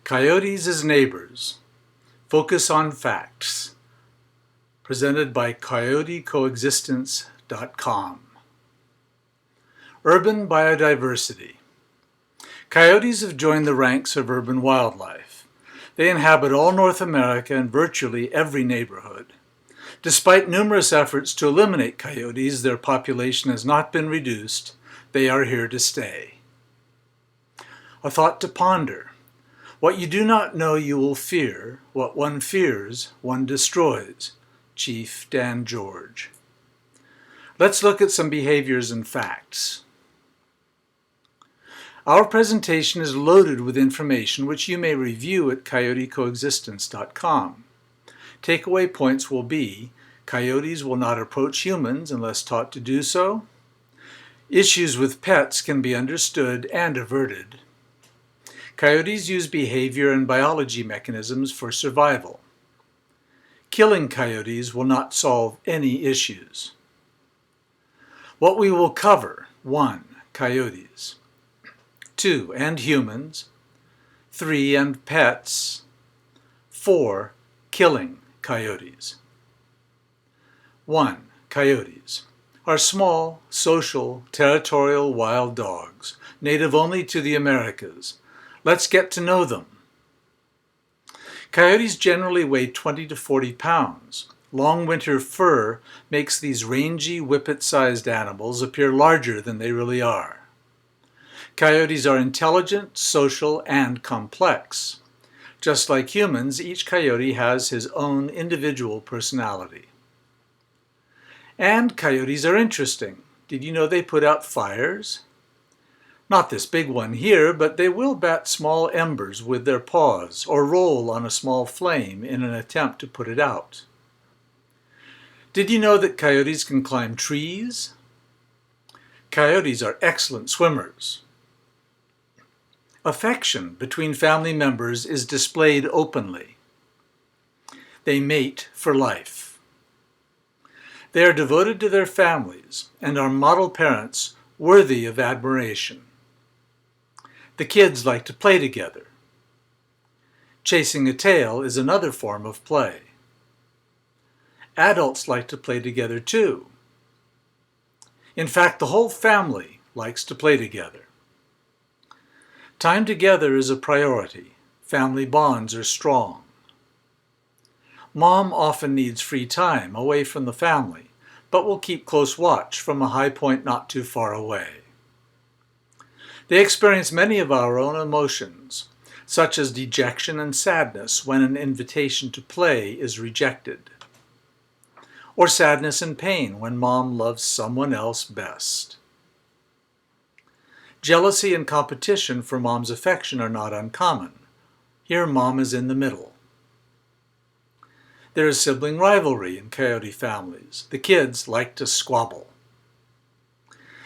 Coyotes as Neighbors. Focus on Facts. Presented by CoyoteCoexistence.com. Urban biodiversity. Coyotes have joined the ranks of urban wildlife. They inhabit all North America and virtually every neighborhood. Despite numerous efforts to eliminate coyotes, their population has not been reduced. They are here to stay. A thought to ponder. What you do not know you will fear. What one fears, one destroys. Chief Dan George. Let's look at some behaviors and facts. Our presentation is loaded with information which you may review at CoyoteCoexistence.com. Takeaway points will be: coyotes will not approach humans unless taught to do so. Issues with pets can be understood and averted. Coyotes use behavior and biology mechanisms for survival. Killing coyotes will not solve any issues. What we will cover: 1. Coyotes. 2. And humans. 3. And pets. 4. Killing coyotes. 1. Coyotes are small, social, territorial wild dogs, native only to the Americas. Let's get to know them. Coyotes generally weigh 20 to 40 pounds. Long winter fur makes these rangy, whippet-sized animals appear larger than they really are. Coyotes are intelligent, social, and complex. Just like humans, each coyote has his own individual personality. And coyotes are interesting. Did you know they put out fires? Not this big one here, but they will bat small embers with their paws or roll on a small flame in an attempt to put it out. Did you know that coyotes can climb trees? Coyotes are excellent swimmers. Affection between family members is displayed openly. They mate for life. They are devoted to their families and are model parents worthy of admiration. The kids like to play together. Chasing a tail is another form of play. Adults like to play together too. In fact, the whole family likes to play together. Time together is a priority. Family bonds are strong. Mom often needs free time away from the family, but will keep close watch from a high point not too far away. They experience many of our own emotions, such as dejection and sadness when an invitation to play is rejected, or sadness and pain when mom loves someone else best. Jealousy and competition for mom's affection are not uncommon. Here mom is in the middle. There is sibling rivalry in coyote families. The kids like to squabble.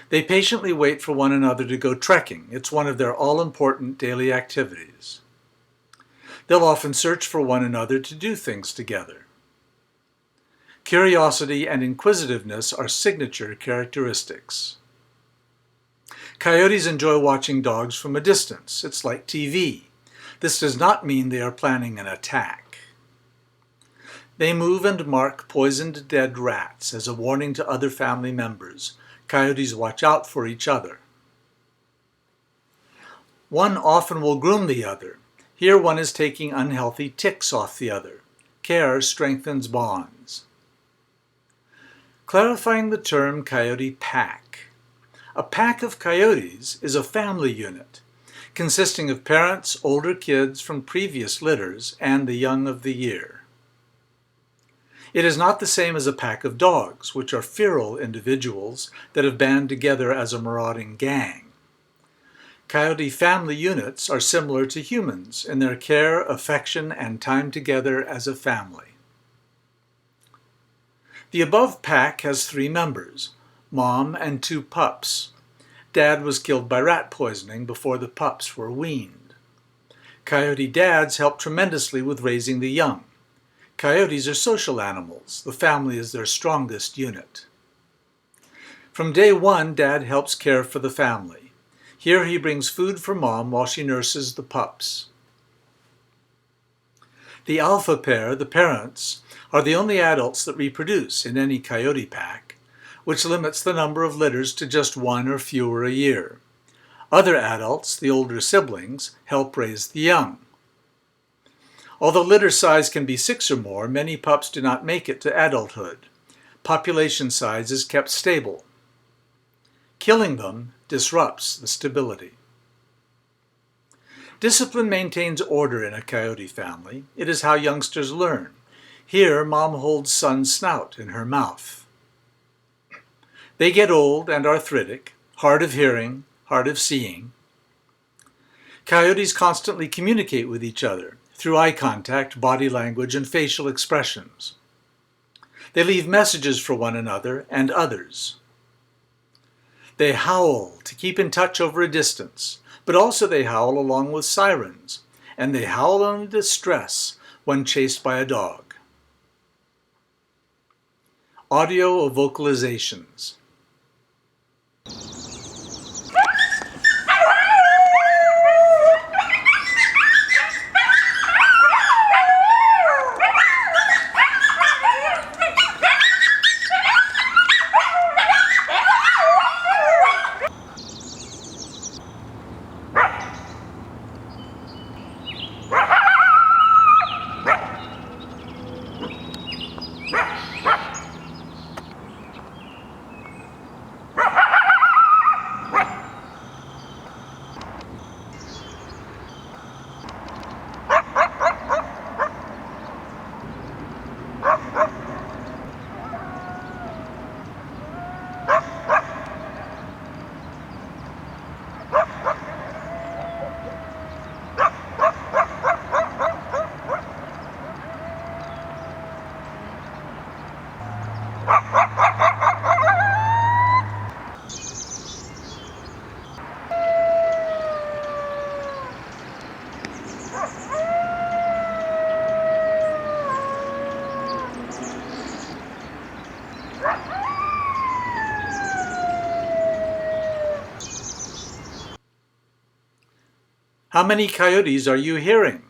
They patiently wait for one another to go trekking. It's one of their all-important daily activities. They'll often search for one another to do things together. Curiosity and inquisitiveness are signature characteristics. Coyotes enjoy watching dogs from a distance. It's like TV. This does not mean they are planning an attack. They move and mark poisoned dead rats as a warning to other family members. Coyotes watch out for each other. One often will groom the other. Here one is taking unhealthy ticks off the other. Care strengthens bonds. Clarifying the term coyote pack. A pack of coyotes is a family unit, consisting of parents, older kids from previous litters, and the young of the year. It is not the same as a pack of dogs, which are feral individuals that have banded together as a marauding gang. Coyote family units are similar to humans in their care, affection, and time together as a family. The above pack has 3 members, Mom and 2 pups. Dad was killed by rat poisoning before the pups were weaned. Coyote dads help tremendously with raising the young. Coyotes are social animals. The family is their strongest unit. From day one, Dad helps care for the family. Here he brings food for Mom while she nurses the pups. The alpha pair, the parents, are the only adults that reproduce in any coyote pack, which limits the number of litters to just one or fewer a year. Other adults, the older siblings, help raise the young. Although litter size can be 6 or more, many pups do not make it to adulthood. Population size is kept stable. Killing them disrupts the stability. Discipline maintains order in a coyote family. It is how youngsters learn. Here, mom holds son's snout in her mouth. They get old and arthritic, hard of hearing, hard of seeing. Coyotes constantly communicate with each other through eye contact, body language, and facial expressions. They leave messages for one another and others. They howl to keep in touch over a distance, but also they howl along with sirens, and they howl in distress when chased by a dog. Audio of vocalizations. How many coyotes are you hearing?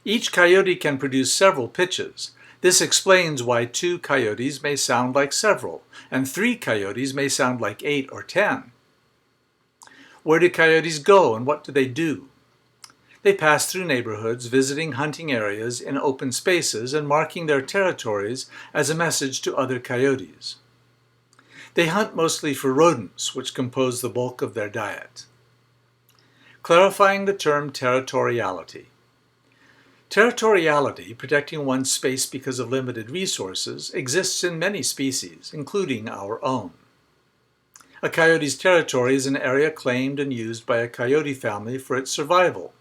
Each coyote can produce several pitches. This explains why 2 coyotes may sound like several, and 3 coyotes may sound like 8 or 10. Where do coyotes go and what do they do? They pass through neighborhoods, visiting hunting areas in open spaces and marking their territories as a message to other coyotes. They hunt mostly for rodents, which compose the bulk of their diet. Clarifying the term territoriality. Territoriality, protecting one's space because of limited resources, exists in many species, including our own. A coyote's territory is an area claimed and used by a coyote family for its survival.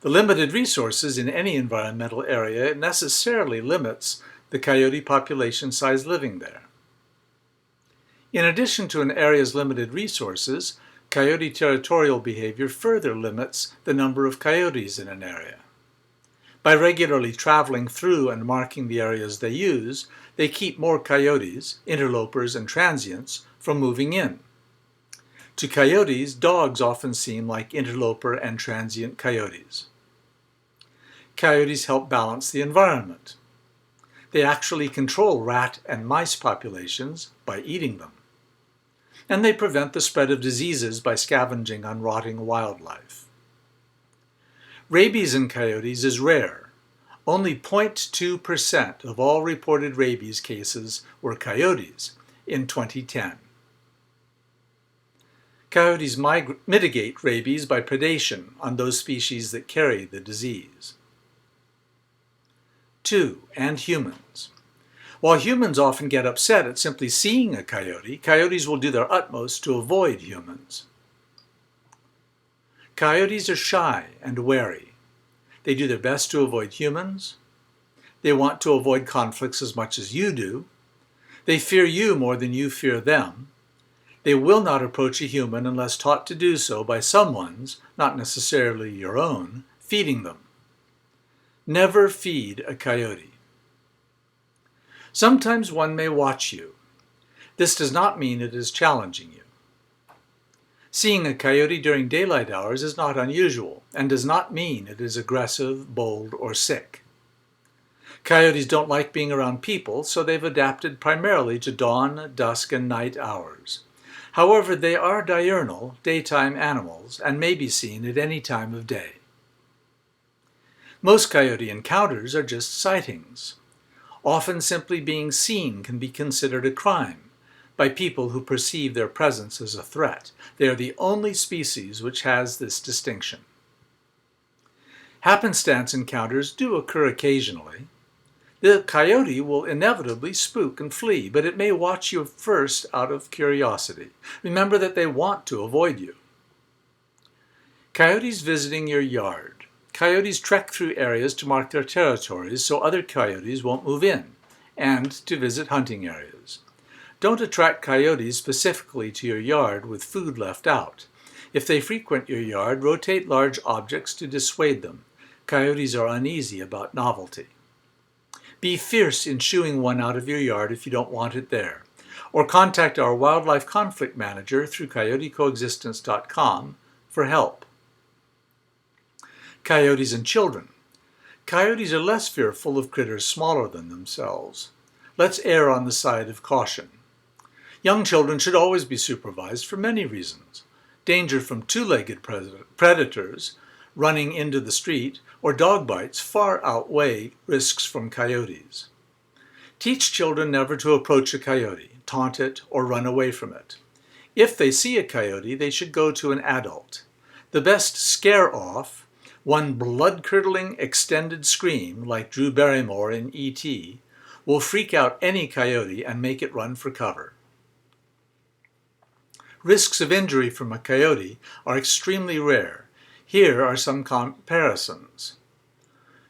The limited resources in any environmental area necessarily limits the coyote population size living there. In addition to an area's limited resources, coyote territorial behavior further limits the number of coyotes in an area. By regularly traveling through and marking the areas they use, they keep more coyotes, interlopers, and transients from moving in. To coyotes, dogs often seem like interloper and transient coyotes. Coyotes help balance the environment. They actually control rat and mice populations by eating them. And they prevent the spread of diseases by scavenging on rotting wildlife. Rabies in coyotes is rare. Only 0.2% of all reported rabies cases were coyotes in 2010. Coyotes mitigate rabies by predation on those species that carry the disease. 2. And humans. While humans often get upset at simply seeing a coyote, coyotes will do their utmost to avoid humans. Coyotes are shy and wary. They do their best to avoid humans. They want to avoid conflicts as much as you do. They fear you more than you fear them. They will not approach a human unless taught to do so by someone's, not necessarily your own, feeding them. Never feed a coyote. Sometimes one may watch you. This does not mean it is challenging you. Seeing a coyote during daylight hours is not unusual and does not mean it is aggressive, bold, or sick. Coyotes don't like being around people, so they've adapted primarily to dawn, dusk, and night hours. However, they are diurnal, daytime animals and may be seen at any time of day. Most coyote encounters are just sightings. Often simply being seen can be considered a crime by people who perceive their presence as a threat. They are the only species which has this distinction. Happenstance encounters do occur occasionally. The coyote will inevitably spook and flee, but it may watch you first out of curiosity. Remember that they want to avoid you. Coyotes visiting your yard. Coyotes trek through areas to mark their territories so other coyotes won't move in, and to visit hunting areas. Don't attract coyotes specifically to your yard with food left out. If they frequent your yard, rotate large objects to dissuade them. Coyotes are uneasy about novelty. Be fierce in shooing one out of your yard if you don't want it there. Or contact our wildlife conflict manager through coyotecoexistence.com for help. Coyotes and children. Coyotes are less fearful of critters smaller than themselves. Let's err on the side of caution. Young children should always be supervised for many reasons. Danger from two-legged predators, running into the street, or dog bites far outweigh risks from coyotes. Teach children never to approach a coyote, taunt it, or run away from it. If they see a coyote, they should go to an adult. The best scare-off, one blood-curdling extended scream like Drew Barrymore in E.T., will freak out any coyote and make it run for cover. Risks of injury from a coyote are extremely rare. Here are some comparisons.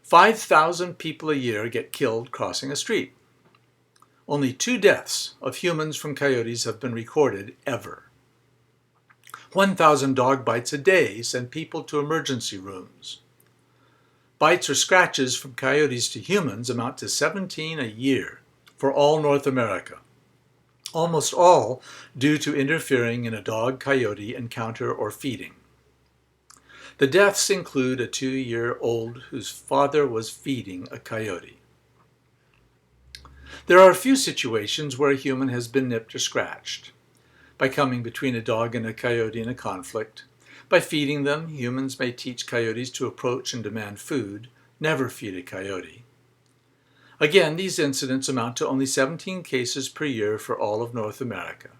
5,000 people a year get killed crossing a street. Only 2 deaths of humans from coyotes have been recorded ever. 1,000 dog bites a day send people to emergency rooms. Bites or scratches from coyotes to humans amount to 17 a year for all North America, almost all due to interfering in a dog-coyote encounter or feeding. The deaths include a 2-year-old whose father was feeding a coyote. There are a few situations where a human has been nipped or scratched. By coming between a dog and a coyote in a conflict. By feeding them, humans may teach coyotes to approach and demand food. Never feed a coyote. Again, these incidents amount to only 17 cases per year for all of North America.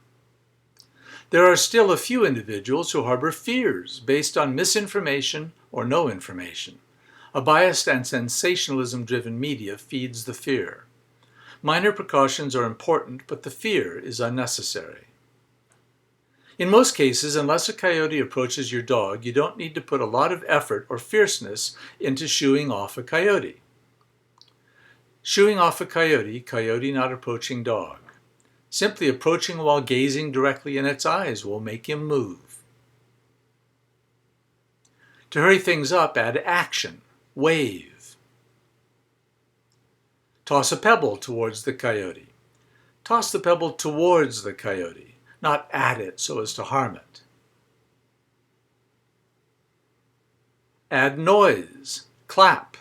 There are still a few individuals who harbor fears based on misinformation or no information. A biased and sensationalism-driven media feeds the fear. Minor precautions are important, but the fear is unnecessary. In most cases, unless a coyote approaches your dog, you don't need to put a lot of effort or fierceness into shooing off a coyote. Shooing off a coyote, coyote not approaching dog. Simply approaching while gazing directly in its eyes will make him move. To hurry things up, add action, wave. Toss a pebble towards the coyote. Toss the pebble towards the coyote, not at it so as to harm it. Add noise, clap.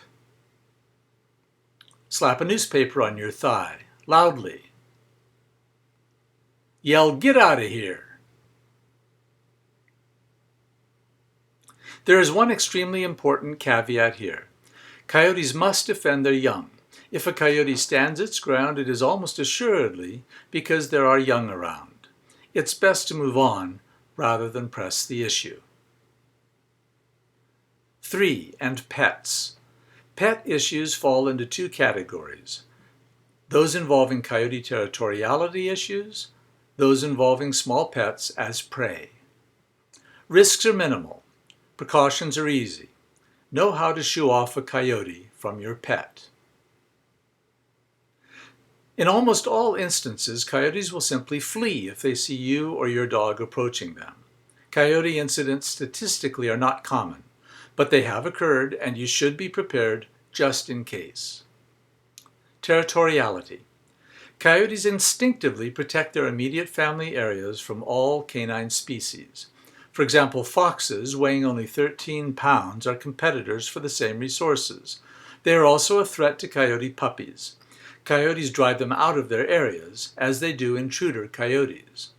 Slap a newspaper on your thigh, loudly. Yell, "Get out of here!" There is one extremely important caveat here. Coyotes must defend their young. If a coyote stands its ground, it is almost assuredly because there are young around. It's best to move on rather than press the issue. 3. And pets. Pet issues fall into 2 categories. Those involving coyote territoriality issues, those involving small pets as prey. Risks are minimal. Precautions are easy. Know how to shoo off a coyote from your pet. In almost all instances, coyotes will simply flee if they see you or your dog approaching them. Coyote incidents statistically are not common, but they have occurred and you should be prepared just in case. Territoriality. Coyotes instinctively protect their immediate family areas from all canine species. For example, foxes, weighing only 13 pounds, are competitors for the same resources. They are also a threat to coyote puppies. Coyotes drive them out of their areas, as they do intruder coyotes.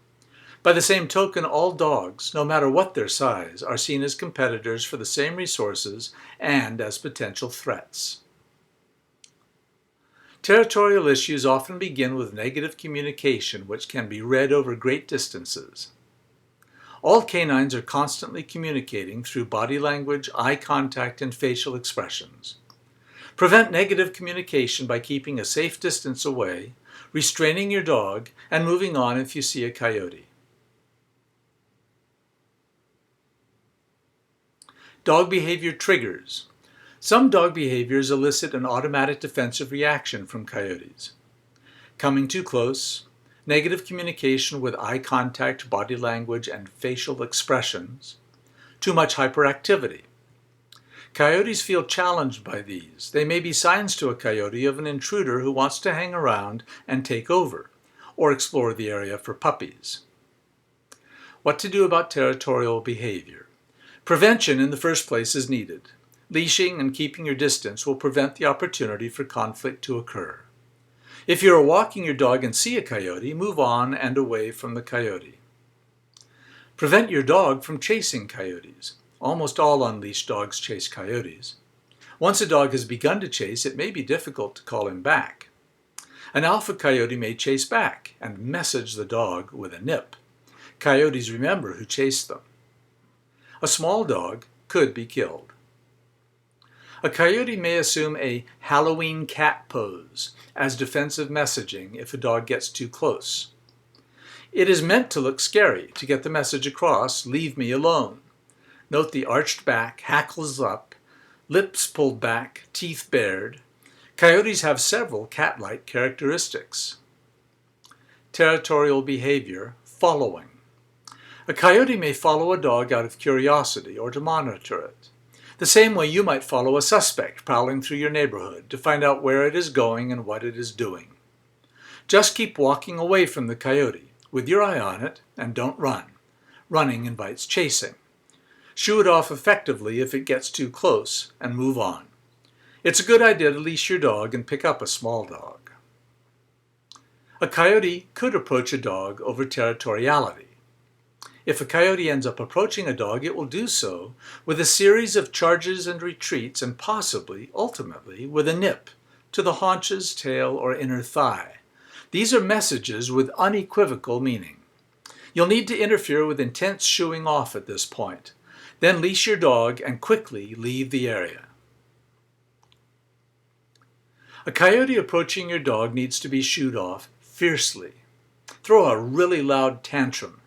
By the same token, all dogs, no matter what their size, are seen as competitors for the same resources and as potential threats. Territorial issues often begin with negative communication, which can be read over great distances. All canines are constantly communicating through body language, eye contact, and facial expressions. Prevent negative communication by keeping a safe distance away, restraining your dog, and moving on if you see a coyote. Dog behavior triggers. Some dog behaviors elicit an automatic defensive reaction from coyotes. Coming too close, negative communication with eye contact, body language, and facial expressions, too much hyperactivity. Coyotes feel challenged by these. They may be signs to a coyote of an intruder who wants to hang around and take over, or explore the area for puppies. What to do about territorial behavior? Prevention in the first place is needed. Leashing and keeping your distance will prevent the opportunity for conflict to occur. If you are walking your dog and see a coyote, move on and away from the coyote. Prevent your dog from chasing coyotes. Almost all unleashed dogs chase coyotes. Once a dog has begun to chase, it may be difficult to call him back. An alpha coyote may chase back and message the dog with a nip. Coyotes remember who chased them. A small dog could be killed. A coyote may assume a Halloween cat pose as defensive messaging if a dog gets too close. It is meant to look scary, to get the message across, leave me alone. Note the arched back, hackles up, lips pulled back, teeth bared. Coyotes have several cat-like characteristics. Territorial behavior, following. A coyote may follow a dog out of curiosity or to monitor it. The same way you might follow a suspect prowling through your neighborhood to find out where it is going and what it is doing. Just keep walking away from the coyote, with your eye on it, and don't run. Running invites chasing. Shoo it off effectively if it gets too close, and move on. It's a good idea to leash your dog and pick up a small dog. A coyote could approach a dog over territoriality. If a coyote ends up approaching a dog, it will do so with a series of charges and retreats and possibly, ultimately, with a nip to the haunches, tail, or inner thigh. These are messages with unequivocal meaning. You'll need to interfere with intense shooing off at this point. Then leash your dog and quickly leave the area. A coyote approaching your dog needs to be shooed off fiercely. Throw a really loud tantrum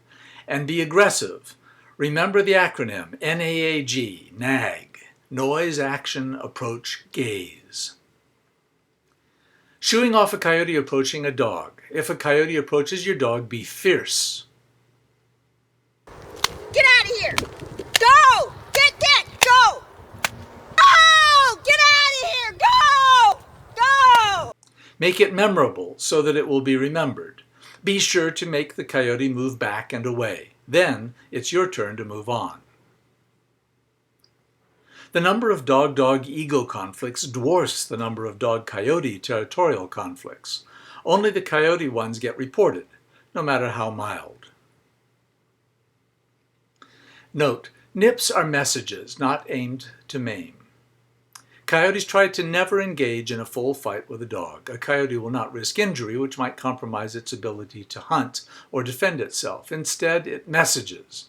and be aggressive. Remember the acronym NAAG, NAG, Noise, Action, Approach, Gaze. Shooing off a coyote approaching a dog. If a coyote approaches your dog, be fierce. Get out of here! Go! Get! Go! Oh! Get out of here! Go! Go! Make it memorable so that it will be remembered. Be sure to make the coyote move back and away. Then it's your turn to move on. The number of dog-dog ego conflicts dwarfs the number of dog-coyote territorial conflicts. Only the coyote ones get reported, no matter how mild. Note, nips are messages, not aimed to maim. Coyotes try to never engage in a full fight with a dog. A coyote will not risk injury, which might compromise its ability to hunt or defend itself. Instead, it messages.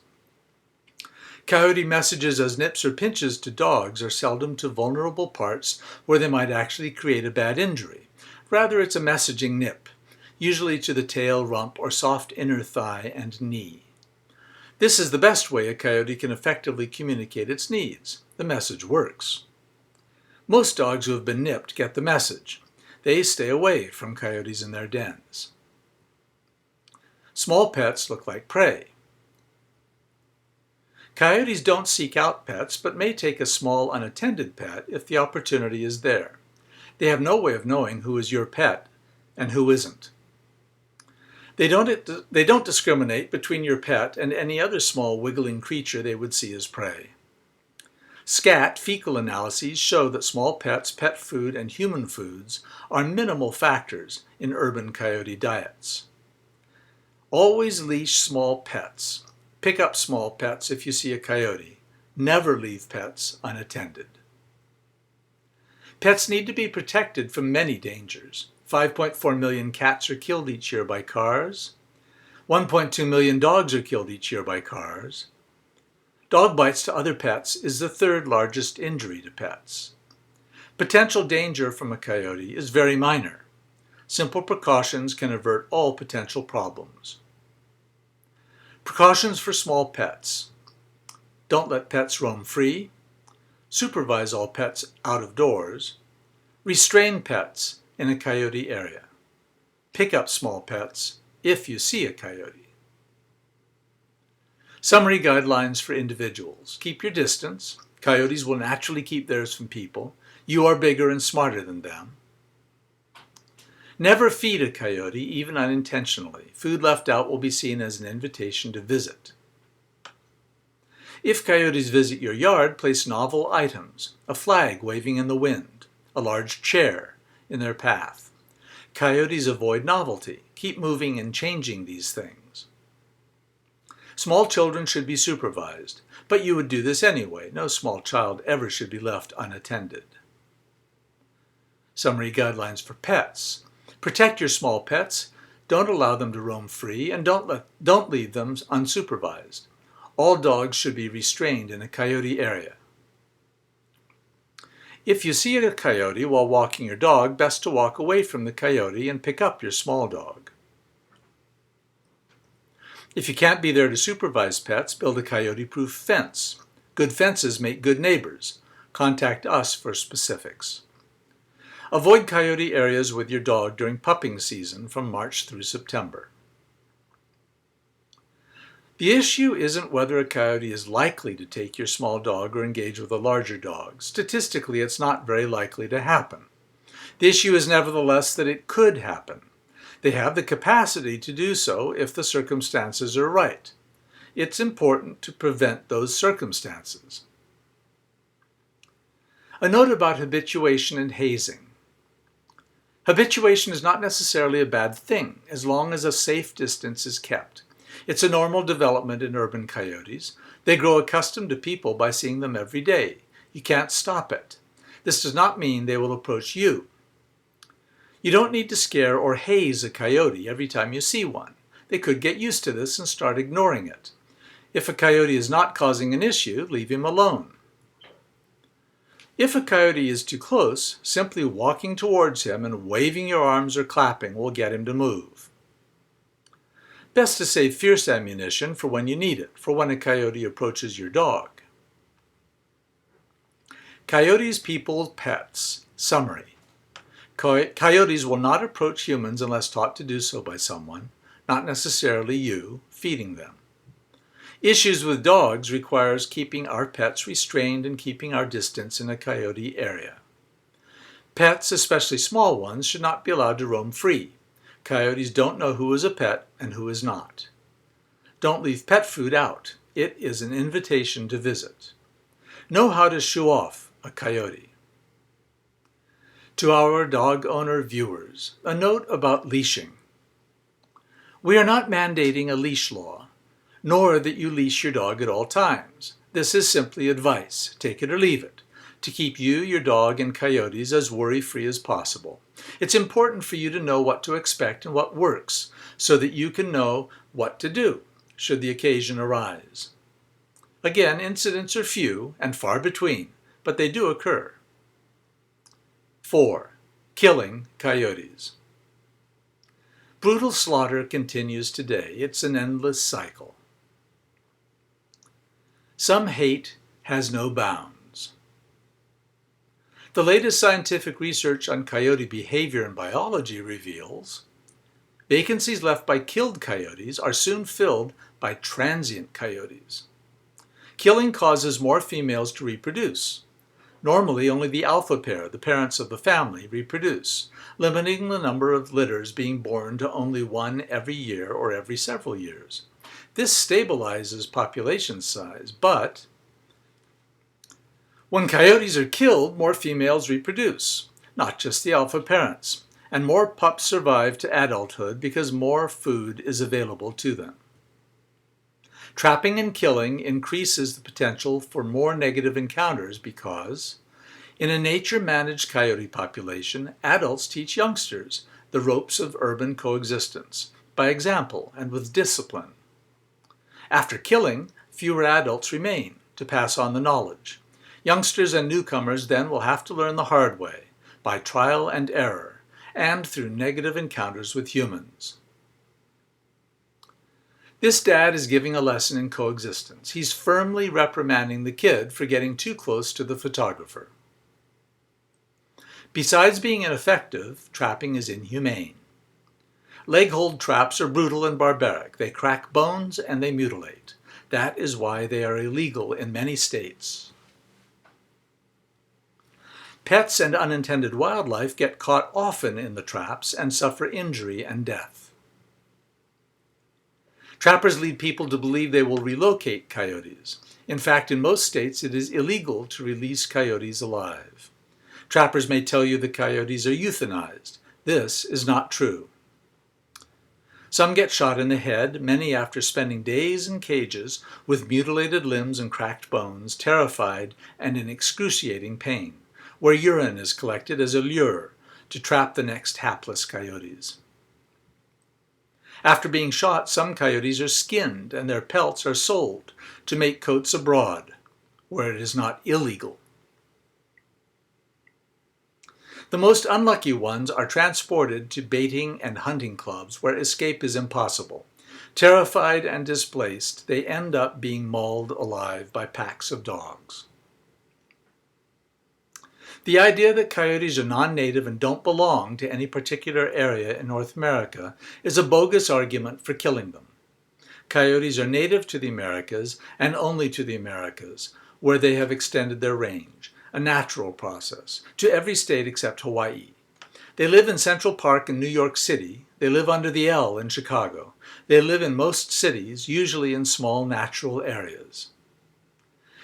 Coyote messages as nips or pinches to dogs are seldom to vulnerable parts where they might actually create a bad injury. Rather, it's a messaging nip, usually to the tail, rump, or soft inner thigh and knee. This is the best way a coyote can effectively communicate its needs. The message works. Most dogs who have been nipped get the message. They stay away from coyotes in their dens. Small pets look like prey. Coyotes don't seek out pets, but may take a small unattended pet if the opportunity is there. They have no way of knowing who is your pet and who isn't. They don't discriminate between your pet and any other small wiggling creature they would see as prey. Scat fecal analyses show that small pets, pet food, and human foods are minimal factors in urban coyote diets. Always leash small pets. Pick up small pets if you see a coyote. Never leave pets unattended. Pets need to be protected from many dangers. 5.4 million cats are killed each year by cars. 1.2 million dogs are killed each year by cars. Dog bites to other pets is the third largest injury to pets. Potential danger from a coyote is very minor. Simple precautions can avert all potential problems. Precautions for small pets. Don't let pets roam free. Supervise all pets out of doors. Restrain pets in a coyote area. Pick up small pets if you see a coyote. Summary guidelines for individuals. Keep your distance. Coyotes will naturally keep theirs from people. You are bigger and smarter than them. Never feed a coyote, even unintentionally. Food left out will be seen as an invitation to visit. If coyotes visit your yard, place novel items, a flag waving in the wind, a large chair in their path. Coyotes avoid novelty. Keep moving and changing these things. Small children should be supervised, but you would do this anyway. No small child ever should be left unattended. Summary guidelines for pets. Protect your small pets. Don't allow them to roam free, and don't leave them unsupervised. All dogs should be restrained in a coyote area. If you see a coyote while walking your dog, best to walk away from the coyote and pick up your small dog. If you can't be there to supervise pets, build a coyote-proof fence. Good fences make good neighbors. Contact us for specifics. Avoid coyote areas with your dog during pupping season from March through September. The issue isn't whether a coyote is likely to take your small dog or engage with a larger dog. Statistically, it's not very likely to happen. The issue is nevertheless that it could happen. They have the capacity to do so if the circumstances are right. It's important to prevent those circumstances. A note about habituation and hazing. Habituation is not necessarily a bad thing, as long as a safe distance is kept. It's a normal development in urban coyotes. They grow accustomed to people by seeing them every day. You can't stop it. This does not mean they will approach you. You don't need to scare or haze a coyote every time you see one. They could get used to this and start ignoring it. If a coyote is not causing an issue, leave him alone. If a coyote is too close, simply walking towards him and waving your arms or clapping will get him to move. Best to save fierce ammunition for when you need it, for when a coyote approaches your dog. Coyotes, People, Pets. Summary. Coyotes will not approach humans unless taught to do so by someone, not necessarily you, feeding them. Issues with dogs requires keeping our pets restrained and keeping our distance in a coyote area. Pets, especially small ones, should not be allowed to roam free. Coyotes don't know who is a pet and who is not. Don't leave pet food out. It is an invitation to visit. Know how to shoo off a coyote. To our dog owner viewers, a note about leashing. We are not mandating a leash law, nor that you leash your dog at all times. This is simply advice, take it or leave it, to keep you, your dog, and coyotes as worry-free as possible. It's important for you to know what to expect and what works, so that you can know what to do should the occasion arise. Again, incidents are few and far between, but they do occur. 4. Killing coyotes. Brutal slaughter continues today. It's an endless cycle. Some hate has no bounds. The latest scientific research on coyote behavior and biology reveals vacancies left by killed coyotes are soon filled by transient coyotes. Killing causes more females to reproduce. Normally, only the alpha pair, the parents of the family, reproduce, limiting the number of litters being born to only one every year or every several years. This stabilizes population size, but when coyotes are killed, more females reproduce, not just the alpha parents, and more pups survive to adulthood because more food is available to them. Trapping and killing increases the potential for more negative encounters because, in a nature-managed coyote population, adults teach youngsters the ropes of urban coexistence, by example and with discipline. After killing, fewer adults remain to pass on the knowledge. Youngsters and newcomers then will have to learn the hard way, by trial and error, and through negative encounters with humans. This dad is giving a lesson in coexistence. He's firmly reprimanding the kid for getting too close to the photographer. Besides being ineffective, trapping is inhumane. Leg-hold traps are brutal and barbaric. They crack bones and they mutilate. That is why they are illegal in many states. Pets and unintended wildlife get caught often in the traps and suffer injury and death. Trappers lead people to believe they will relocate coyotes. In fact, in most states, it is illegal to release coyotes alive. Trappers may tell you the coyotes are euthanized. This is not true. Some get shot in the head, many after spending days in cages with mutilated limbs and cracked bones, terrified and in excruciating pain, where urine is collected as a lure to trap the next hapless coyotes. After being shot, some coyotes are skinned and their pelts are sold to make coats abroad, where it is not illegal. The most unlucky ones are transported to baiting and hunting clubs where escape is impossible. Terrified and displaced, they end up being mauled alive by packs of dogs. The idea that coyotes are non-native and don't belong to any particular area in North America is a bogus argument for killing them. Coyotes are native to the Americas and only to the Americas, where they have extended their range, a natural process, to every state except Hawaii. They live in Central Park in New York City. They live under the L in Chicago. They live in most cities, usually in small natural areas.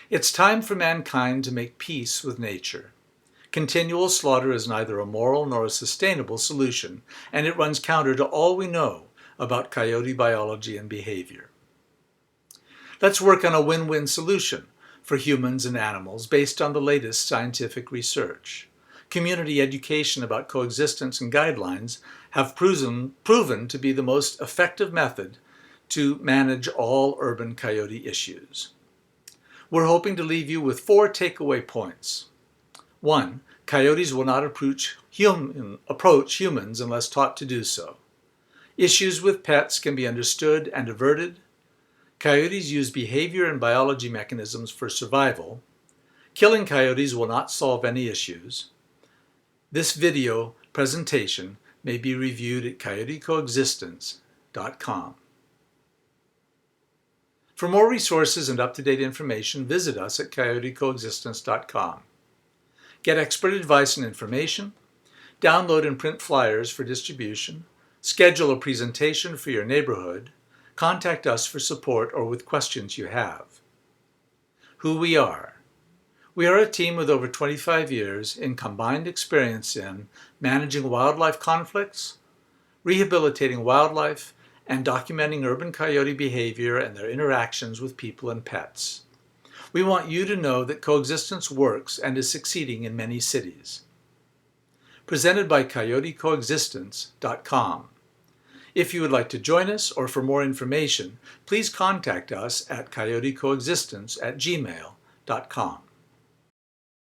It's time for mankind to make peace with nature. Continual slaughter is neither a moral nor a sustainable solution, and it runs counter to all we know about coyote biology and behavior. Let's work on a win-win solution for humans and animals based on the latest scientific research. Community education about coexistence and guidelines have proven to be the most effective method to manage all urban coyote issues. We're hoping to leave you with 4 takeaway points. 1. Coyotes will not approach humans unless taught to do so. Issues with pets can be understood and averted. Coyotes use behavior and biology mechanisms for survival. Killing coyotes will not solve any issues. This video presentation may be reviewed at coyotecoexistence.com. For more resources and up-to-date information, visit us at coyotecoexistence.com. Get expert advice and information, download and print flyers for distribution, schedule a presentation for your neighborhood, contact us for support or with questions you have. Who we are. We are a team with over 25 years in combined experience in managing wildlife conflicts, rehabilitating wildlife, and documenting urban coyote behavior and their interactions with people and pets. We want you to know that coexistence works and is succeeding in many cities. Presented by coyotecoexistence.com. If you would like to join us or for more information, please contact us at coyotecoexistence@gmail.com.